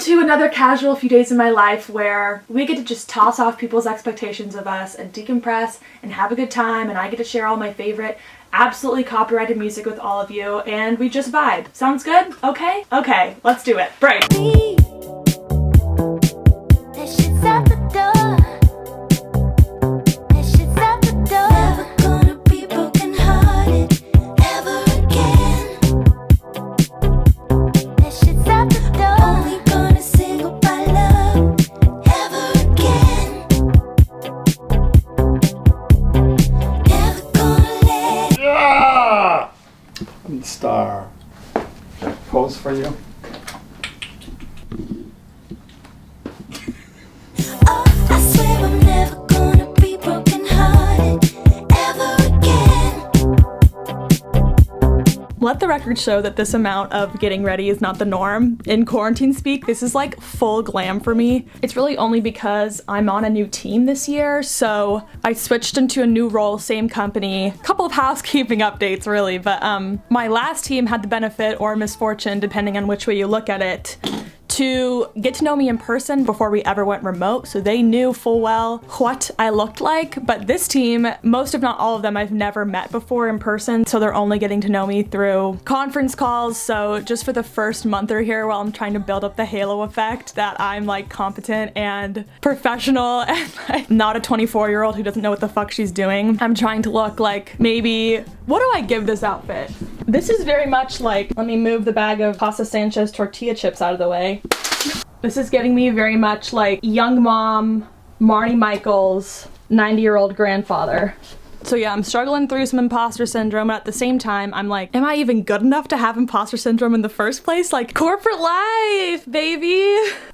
to another casual few days in my life where we get to just toss off people's expectations of us and decompress and have a good time, and I get to share all my favorite absolutely copyrighted music with all of you, and we just vibe. Sounds good? Okay? Okay, let's do it. Break. Star. Can I pose for you? Oh, I swear I'm never gonna be brokenhearted ever again. Let the record show that this amount of getting ready is not the norm. In quarantine speak, this is like full glam for me. It's really only because I'm on a new team this year, so I switched into a new role, same company. A couple of housekeeping updates really, but my last team had the benefit or misfortune, depending on which way you look at it, to get to know me in person before we ever went remote, so they knew full well what I looked like. But this team, most if not all of them, I've never met before in person, so they're only getting to know me through conference calls. So just for the first month or here, while I'm trying to build up the halo effect that I'm like competent and professional and like not a 24-year-old who doesn't know what the fuck she's doing, I'm trying to look like maybe, what do I give this outfit? This is very much like, let me move the bag of Pasta Sanchez tortilla chips out of the way. This is giving me very much like young mom, Marnie Michaels, 90-year-old grandfather. So yeah, I'm struggling through some imposter syndrome, but at the same time, I'm like, am I even good enough to have imposter syndrome in the first place? Like, corporate life, baby!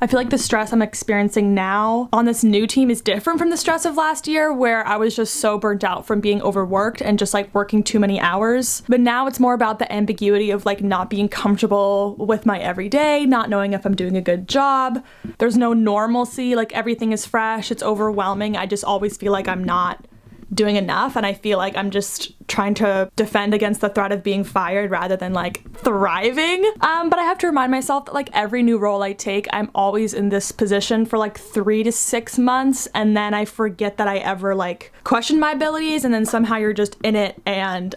I feel like the stress I'm experiencing now on this new team is different from the stress of last year, where I was just so burnt out from being overworked and just like working too many hours. But now it's more about the ambiguity of like not being comfortable with my everyday, not knowing if I'm doing a good job. There's no normalcy, like everything is fresh, it's overwhelming. I just always feel like I'm not doing enough, and I feel like I'm just trying to defend against the threat of being fired rather than like thriving. But I have to remind myself that like every new role I take, I'm always in this position for like 3 to 6 months, and then I forget that I ever like question my abilities, and then somehow you're just in it and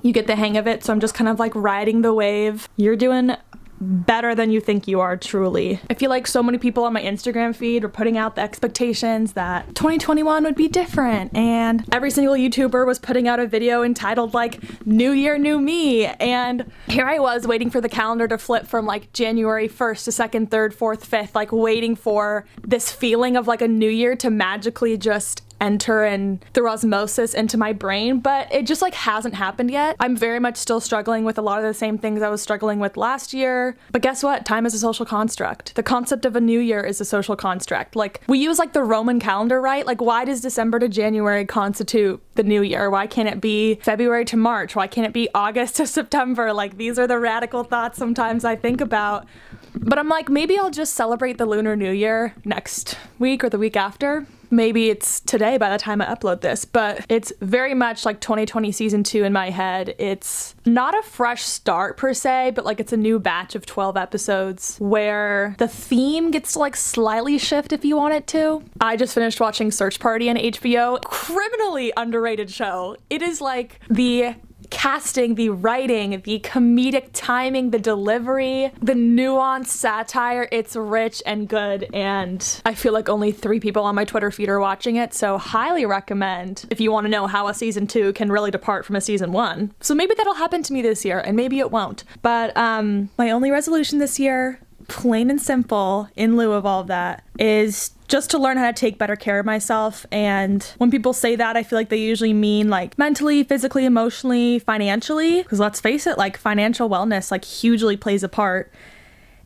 you get the hang of it. So I'm just kind of like riding the wave. You're doing better than you think you are, truly. I feel like so many people on my Instagram feed are putting out the expectations that 2021 would be different, and every single YouTuber was putting out a video entitled like New Year, New Me, and here I was waiting for the calendar to flip from like January 1st to 2nd, 3rd, 4th, 5th, like waiting for this feeling of like a new year to magically just enter and through osmosis into my brain, but it just like hasn't happened yet. I'm very much still struggling with a lot of the same things I was struggling with last year, but guess what? Time is a social construct. The concept of a new year is a social construct. Like, we use like the Roman calendar, right? Like, why does December to January constitute the new year? Why can't it be February to March? Why can't it be August to September? Like, these are the radical thoughts sometimes I think about. But I'm like, maybe I'll just celebrate the Lunar New Year next week or the week after. Maybe it's today by the time I upload this, but it's very much like 2020 season 2 in my head. It's not a fresh start per se, but like it's a new batch of 12 episodes where the theme gets to like slightly shift if you want it to. I just finished watching Search Party on HBO. Criminally underrated show. It is like the casting, the writing, the comedic timing, the delivery, the nuanced satire. It's rich and good, and I feel like only 3 people on my Twitter feed are watching it, so highly recommend if you want to know how a season 2 can really depart from a season 1. So maybe that'll happen to me this year, and maybe it won't. But my only resolution this year, plain and simple, in lieu of all of that, is just to learn how to take better care of myself. And when people say that, I feel like they usually mean like mentally, physically, emotionally, financially, because let's face it, like financial wellness like hugely plays a part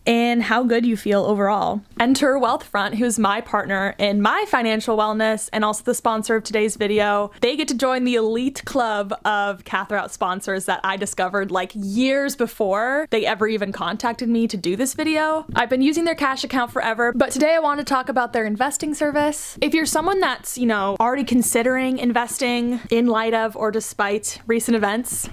in how good you feel overall. Enter Wealthfront, who's my partner in my financial wellness and also the sponsor of today's video. They get to join the elite club of Katherout sponsors that I discovered like years before they ever even contacted me to do this video. I've been using their cash account forever, but today I want to talk about their investing service. If you're someone that's, you know, already considering investing in light of or despite recent events,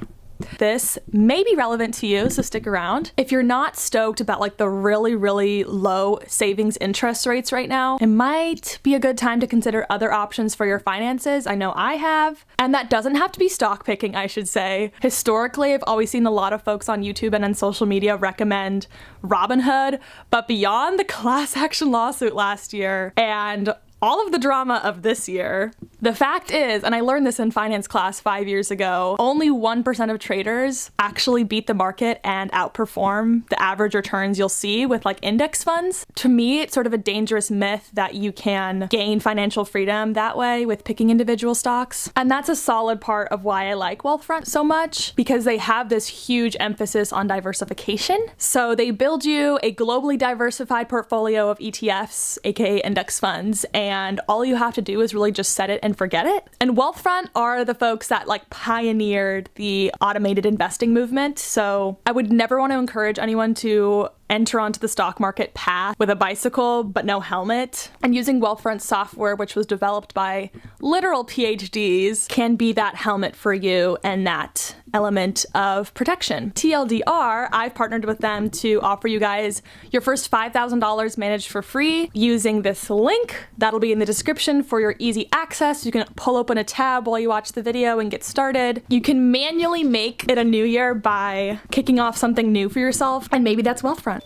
This may be relevant to you, so stick around. If you're not stoked about like the really, really low savings interest rates right now, it might be a good time to consider other options for your finances. I know I have. And that doesn't have to be stock picking, I should say. Historically, I've always seen a lot of folks on YouTube and on social media recommend Robinhood, but beyond the class action lawsuit last year and all of the drama of this year, the fact is, and I learned this in finance class 5 years ago, only 1% of traders actually beat the market and outperform the average returns you'll see with like index funds. To me, it's sort of a dangerous myth that you can gain financial freedom that way with picking individual stocks. And that's a solid part of why I like Wealthfront so much, because they have this huge emphasis on diversification. So they build you a globally diversified portfolio of ETFs, aka index funds, and all you have to do is really just set it and forget it. And Wealthfront are the folks that like pioneered the automated investing movement. So I would never want to encourage anyone to enter onto the stock market path with a bicycle but no helmet. And using Wealthfront software, which was developed by literal PhDs, can be that helmet for you and that element of protection. TLDR, I've partnered with them to offer you guys your first $5,000 managed for free using this link. That'll be in the description for your easy access. You can pull open a tab while you watch the video and get started. You can manually make it a new year by kicking off something new for yourself, and maybe that's Wealthfront.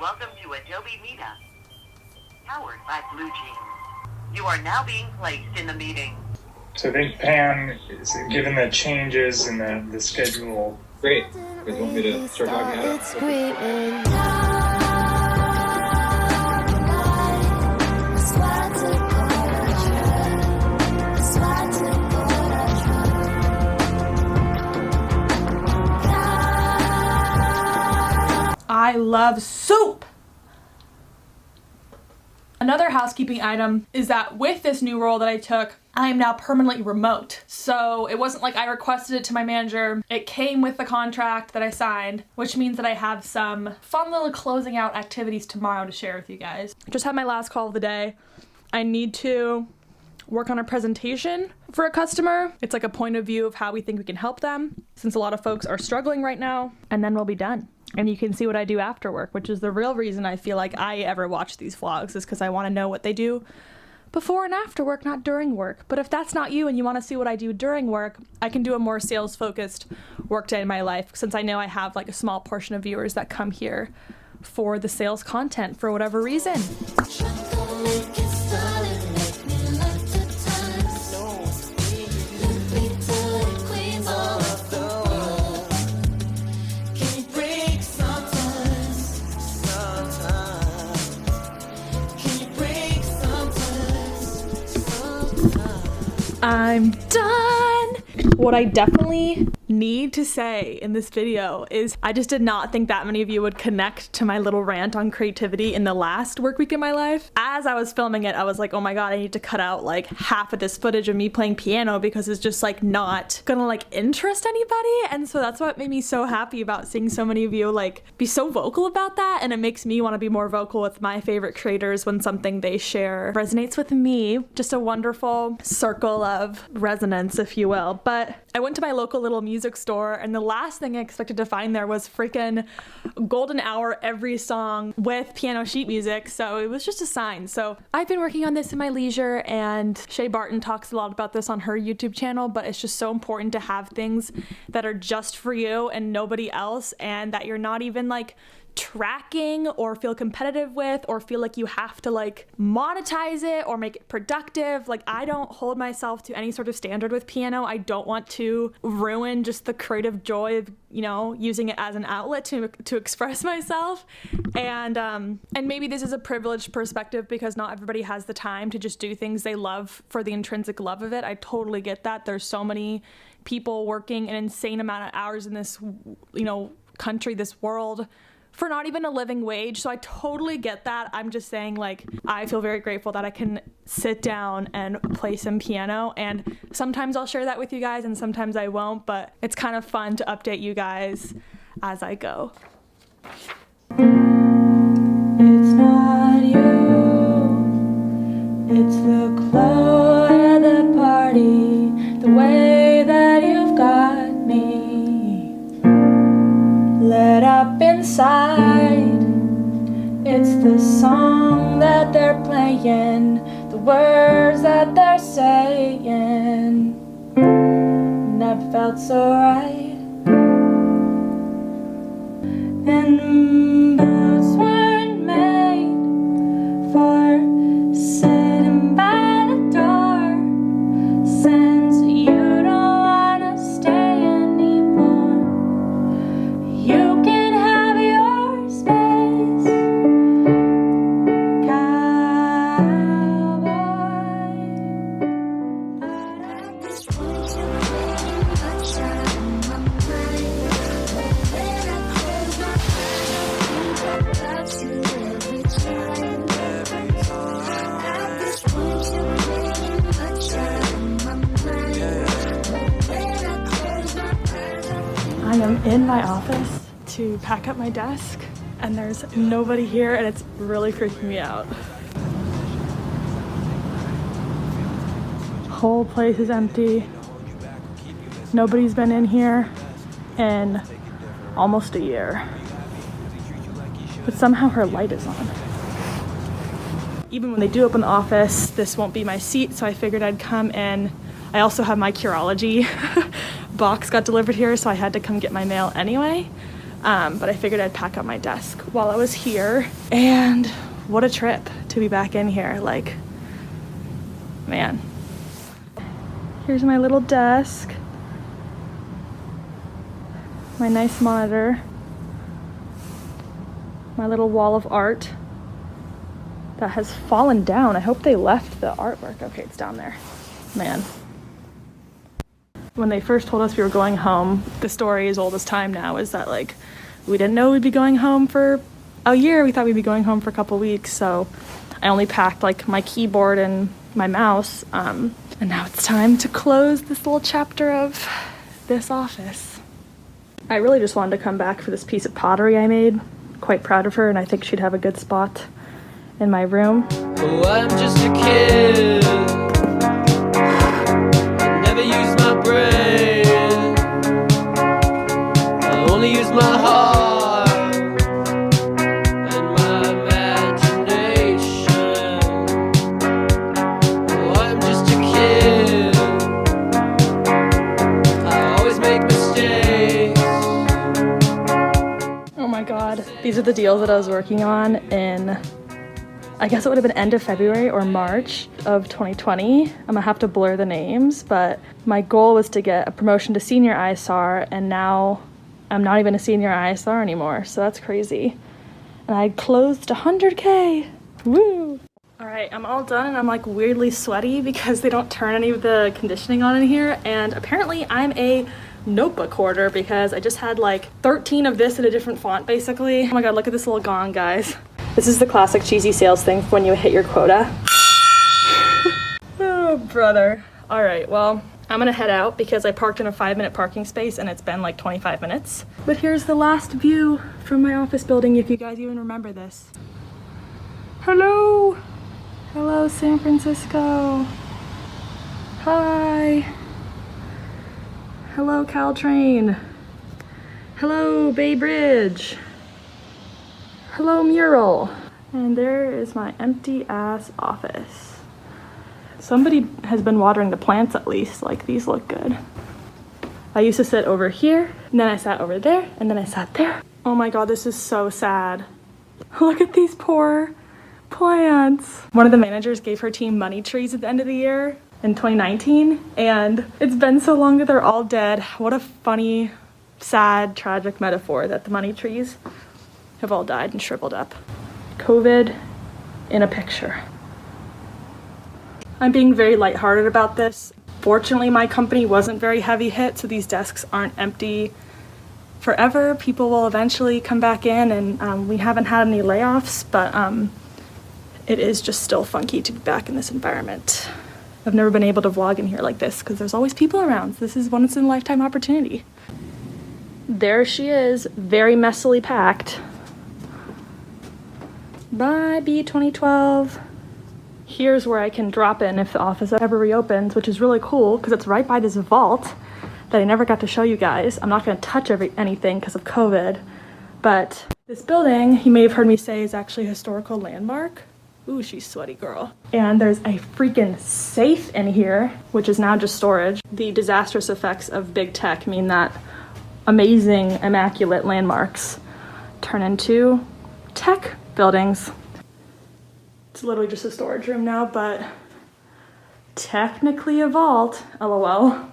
Welcome to Adobe Meetup, powered by Blue Jeans. You are now being placed in the meeting. So I think Pam, given the changes in the schedule. Great. You want me to start talking about it? I love soup! Another housekeeping item is that with this new role that I took, I am now permanently remote. So it wasn't like I requested it to my manager. It came with the contract that I signed, which means that I have some fun little closing out activities tomorrow to share with you guys. Just had my last call of the day. I need to work on a presentation for a customer. It's like a point of view of how we think we can help them, since a lot of folks are struggling right now, and then we'll be done. And you can see what I do after work, which is the real reason I feel like I ever watch these vlogs, is because I want to know what they do before and after work, not during work. But if that's not you and you want to see what I do during work, I can do a more sales-focused work day in my life, since I know I have like a small portion of viewers that come here for the sales content for whatever reason. I'm done! What I definitely need to say in this video is I just did not think that many of you would connect to my little rant on creativity in the last work week in my life. As I was filming it, I was like, oh my god, I need to cut out like half of this footage of me playing piano because it's just like not gonna like interest anybody. And so that's what made me so happy about seeing so many of you like be so vocal about that, and it makes me want to be more vocal with my favorite creators when something they share resonates with me. Just a wonderful circle of resonance, if you will. But I went to my local little music store, and the last thing I expected to find there was freaking golden hour every song with piano sheet music, so it was just a sign. So I've been working on this in my leisure, and Shay Barton talks a lot about this on her YouTube channel, but it's just so important to have things that are just for you and nobody else, and that you're not even like tracking or feel competitive with or feel like you have to like monetize it or make it productive. Like, I don't hold myself to any sort of standard with piano. I don't want to ruin just the creative joy of, you know, using it as an outlet to express myself. And maybe this is a privileged perspective because not everybody has the time to just do things they love for the intrinsic love of it. I totally get that. There's so many people working an insane amount of hours in this, you know, country, this world, for not even a living wage. So I totally get that. I'm just saying, like, I feel very grateful that I can sit down and play some piano, and sometimes I'll share that with you guys and sometimes I won't, but it's kind of fun to update you guys as I go. It's not you, it's the glow at the party, the way that you've got me. song that they're playing, the words that they're saying, never felt so right. And boots weren't made for sitting by the door. Since you don't wanna stay anymore, you can have your space, cowboy. At this point, you're making much out of my mind. When I close my eyes, I think about you every time. At this point, you're making much out of my mind. When I close my eyes, I am in my office to pack up my desk, and there's nobody here, and it's really freaking me out. Whole place is empty. Nobody's been in here in almost a year. But somehow her light is on. Even when they do open the office, this won't be my seat, so I figured I'd come in. I also have my Curology box got delivered here, so I had to come get my mail anyway. But I figured I'd pack up my desk while I was here. And what a trip to be back in here. Like, man. Here's my little desk. My nice monitor. My little wall of art that has fallen down. I hope they left the artwork. Okay, it's down there. Man. When they first told us we were going home, the story as old as time now is that, like, we didn't know we'd be going home for a year. We thought we'd be going home for a couple weeks, so I only packed like my keyboard and my mouse, and now it's time to close this little chapter of this office. I really just wanted to come back for this piece of pottery I made. Quite proud of her, and I think she'd have a good spot in my room. Oh, I'm just a kid. I never use my brain. I only use my heart and my imagination. Oh, I'm just a kid. I always make mistakes. Oh my god, these are the deals that I was working on in, I guess it would have been end of February or March of 2020. I'm gonna have to blur the names, but my goal was to get a promotion to senior ISR, and now I'm not even a senior ISR anymore, so that's crazy. And I closed 100K, woo! All right, I'm all done, and I'm like weirdly sweaty because they don't turn any of the conditioning on in here, and apparently I'm a notebook hoarder because I just had like 13 of this in a different font basically. Oh my god, look at this little gong, guys. This is the classic cheesy sales thing when you hit your quota. Oh, brother. All right, well, I'm gonna head out because I parked in a 5-minute parking space and it's been like 25 minutes. But here's the last view from my office building, if you guys even remember this. Hello. Hello, San Francisco. Hi. Hello, Caltrain. Hello, Bay Bridge. Hello, mural. And there is my empty ass office. Somebody has been watering the plants at least, like these look good. I used to sit over here, and then I sat over there, and then I sat there. Oh my god, this is so sad. Look at these poor plants. One of the managers gave her team money trees at the end of the year in 2019, and it's been so long that they're all dead. What a funny, sad, tragic metaphor that the money trees have all died and shriveled up. COVID in a picture. I'm being very lighthearted about this. Fortunately, my company wasn't very heavy hit, so these desks aren't empty forever. People will eventually come back in, and we haven't had any layoffs, but it is just still funky to be back in this environment. I've never been able to vlog in here like this because there's always people around. This is once in a lifetime opportunity. There she is, very messily packed. Bye, B2012. Here's where I can drop in if the office ever reopens, which is really cool because it's right by this vault that I never got to show you guys. I'm not going to touch anything because of COVID, but This building, you may have heard me say, is actually a historical landmark. Ooh, she's sweaty, girl. And there's a freaking safe in here, which is now just storage. The disastrous effects of big tech mean that amazing, immaculate landmarks turn into tech buildings. It's literally just a storage room now, but technically a vault, LOL.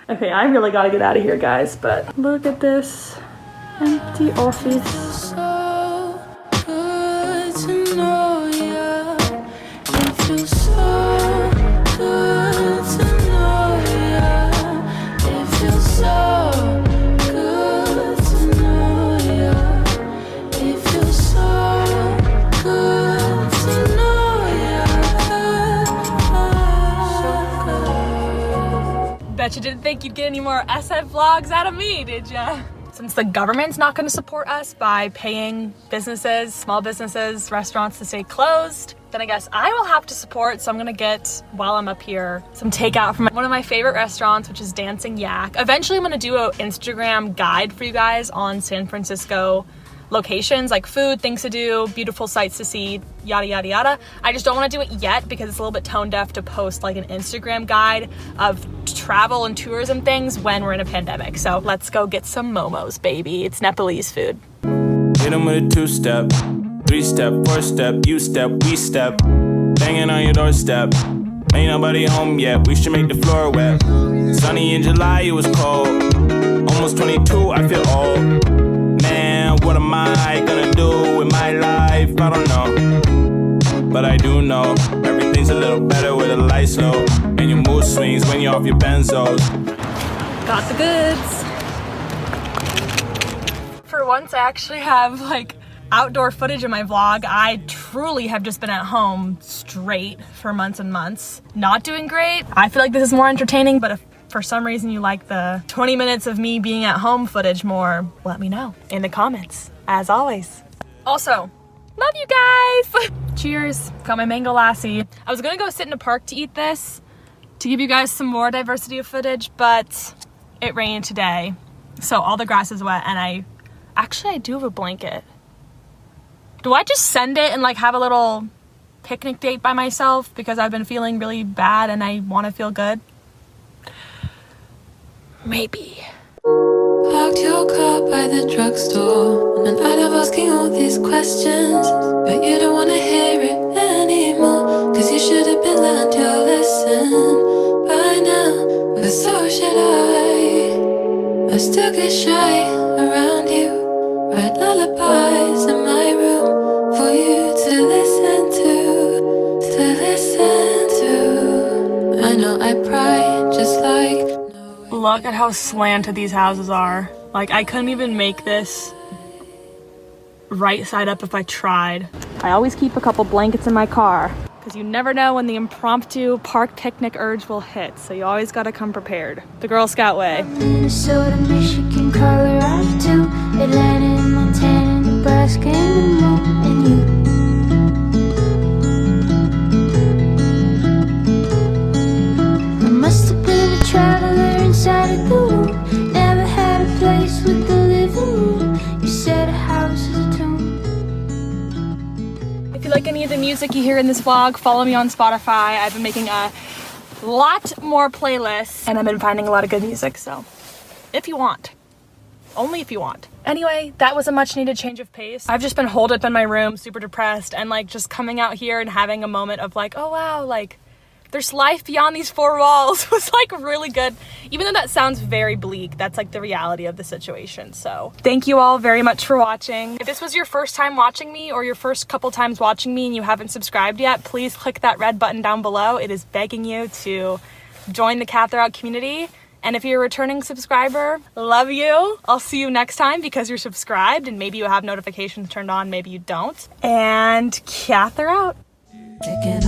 Okay, I really gotta get out of here, guys, but look at this empty office. So good to know ya. It feels so good to know ya. It feels so good to know ya. It feels so good to know ya. So good. Bet you didn't think you'd get any more SF vlogs out of me, did ya? Since the government's not going to support us by paying businesses, small businesses, restaurants to stay closed, then I guess I will have to support. So I'm going to get, while I'm up here, some takeout from one of my favorite restaurants, which is Dancing Yak. Eventually I'm going to do an Instagram guide for you guys on San Francisco locations, like food, things to do, beautiful sights to see, yada yada yada. I just don't want to do it yet because it's a little bit tone deaf to post like an Instagram guide of travel and tourism things when we're in a pandemic. So let's go get some momos, baby. It's Nepalese food. Hit 'em with a 2-step, 3-step, 4-step, you step, we step, banging on your doorstep. Ain't nobody home yet, we should make the floor wet. Sunny in July, it was cold. Almost 22, I feel old. Man, what am I gonna do with my life? I don't know, but I do know everything's a little better with the lights low, and your mood swings when you're off your benzos. Got the goods. For once, I actually have like outdoor footage in my vlog. I truly have just been at home straight for months and months. Not doing great. I feel like this is more entertaining, but if for some reason you like the 20 minutes of me being at home footage more, let me know in the comments, as always. Also, love you guys. Cheers. Got my mango lassi. I was gonna go sit in a park to eat this to give you guys some more diversity of footage, but it rained today, so all the grass is wet, and I do have a blanket. Do I just send it and like have a little picnic date by myself because I've been feeling really bad and I want to feel good? Maybe. Parked your car by the drugstore, and I'd have asking all these questions, but you don't wanna hear it anymore, cause you should have been learned your lesson by now, but so should I still get shy around you, write lullabies in my room for you to listen to. I know I pry just like. Look at how slanted these houses are. Like, I couldn't even make this right side up if I tried. I always keep a couple blankets in my car because you never know when the impromptu park picnic urge will hit, so you always gotta come prepared. The Girl Scout way. Minnesota, Michigan, Colorado too, Atlanta, Montana, Nebraska, and more, and you. I must have been a traveler inside of the womb. Never had a place with the living room. You said a house is a tomb. If you like any of the music you hear in this vlog, follow me on Spotify. I've been making a lot more playlists and I've been finding a lot of good music, so if you want. Only if you want. Anyway, that was a much needed change of pace. I've just been holed up in my room, super depressed, and like just coming out here and having a moment of like, oh wow, like there's life beyond these four walls was like really good. Even though that sounds very bleak, that's like the reality of the situation. So thank you all very much for watching. If this was your first time watching me or your first couple times watching me and you haven't subscribed yet, please click that red button down below. It is begging you to join the Katherout community. And if you're a returning subscriber, love you. I'll see you next time because you're subscribed and maybe you have notifications turned on, maybe you don't. And Katherout. Taking